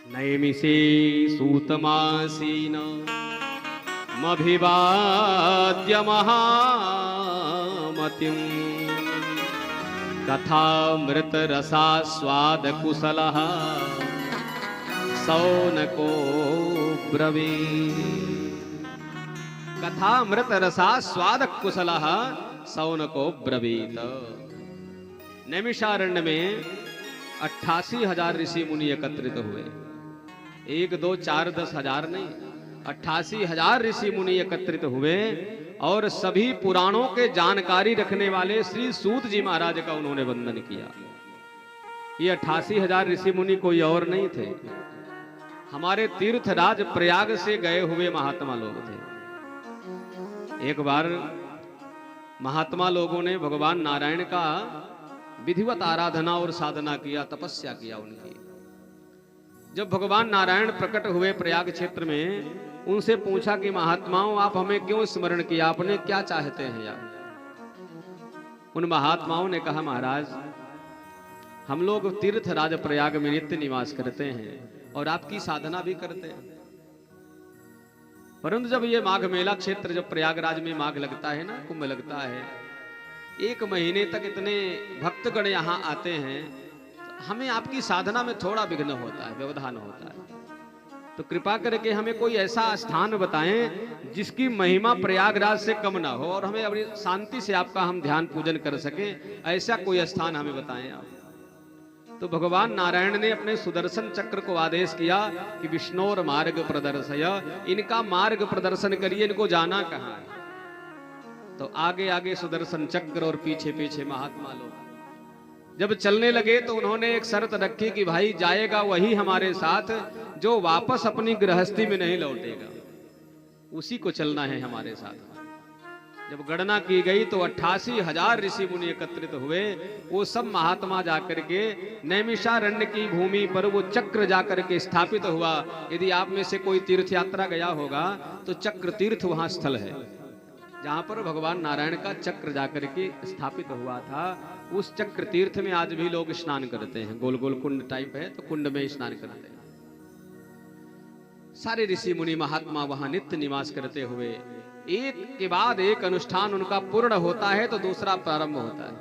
नैमिषे सूतमासीन मभिवाद्य महामतिं कथामृतरसास्वादकुशलः सौनको ब्रवीत्। कथामृतरसास्वादकुशलः सौनको ब्रवीत्। नैमिषारण्य में 88,000 ऋषि मुनि एकत्रित हुए। 1 2 4 10 हजार नहीं, 88,000 ऋषि मुनि एकत्रित हुए और सभी पुराणों के जानकारी रखने वाले श्री सूत जी महाराज का उन्होंने वंदन किया। ये 88,000 ऋषि मुनि कोई और नहीं थे, हमारे तीर्थराज प्रयाग से गए हुए महात्मा लोग थे। एक बार महात्मा लोगों ने भगवान नारायण का विधिवत आराधना और साधना किया, तपस्या किया उनकी। जब भगवान नारायण प्रकट हुए प्रयाग क्षेत्र में, उनसे पूछा कि महात्माओं आप हमें क्यों स्मरण किया, आपने क्या चाहते हैं यार। उन महात्माओं ने कहा महाराज हम लोग तीर्थराज प्रयाग में नित्य निवास करते हैं और आपकी साधना भी करते हैं, परंतु जब ये माघ मेला क्षेत्र, जब प्रयागराज में माघ लगता है ना, कुंभ लगता है, 1 महीने तक इतने भक्तगण यहाँ आते हैं, हमें आपकी साधना में थोड़ा विघ्न होता है, व्यवधान होता है। तो कृपा करके हमें कोई ऐसा स्थान बताएं जिसकी महिमा प्रयागराज से कम ना हो और हमें अपनी शांति से आपका हम ध्यान पूजन कर सके, ऐसा कोई स्थान हमें बताएं आप। तो भगवान नारायण ने अपने सुदर्शन चक्र को आदेश किया कि विष्णोर मार्ग प्रदर्शय, इनका मार्ग प्रदर्शन करिए, इनको जाना कहाँ है। तो आगे आगे सुदर्शन चक्र और पीछे पीछे महात्मा लोग जब चलने लगे तो उन्होंने एक शर्त रखी कि भाई जाएगा वही हमारे साथ जो वापस अपनी गृहस्थी में नहीं लौटेगा, उसी को चलना है हमारे साथ। जब गणना की गई तो 88,000 ऋषि मुनि एकत्रित हुए। वो सब महात्मा जाकर के नैमिषारण्य की भूमि पर वो चक्र जाकर के स्थापित हुआ। यदि आप में से कोई तीर्थ यात्रा गया होगा तो चक्र तीर्थ वहां स्थल है जहां पर भगवान नारायण का चक्र जाकर के स्थापित हुआ था। उस चक्र तीर्थ में आज भी लोग स्नान करते हैं, गोल गोल कुंड टाइप है, तो कुंड में स्नान करते हैं। सारे ऋषि मुनि महात्मा वहां नित्य निवास करते हुए एक के बाद एक अनुष्ठान उनका पूर्ण होता है तो दूसरा प्रारंभ होता है।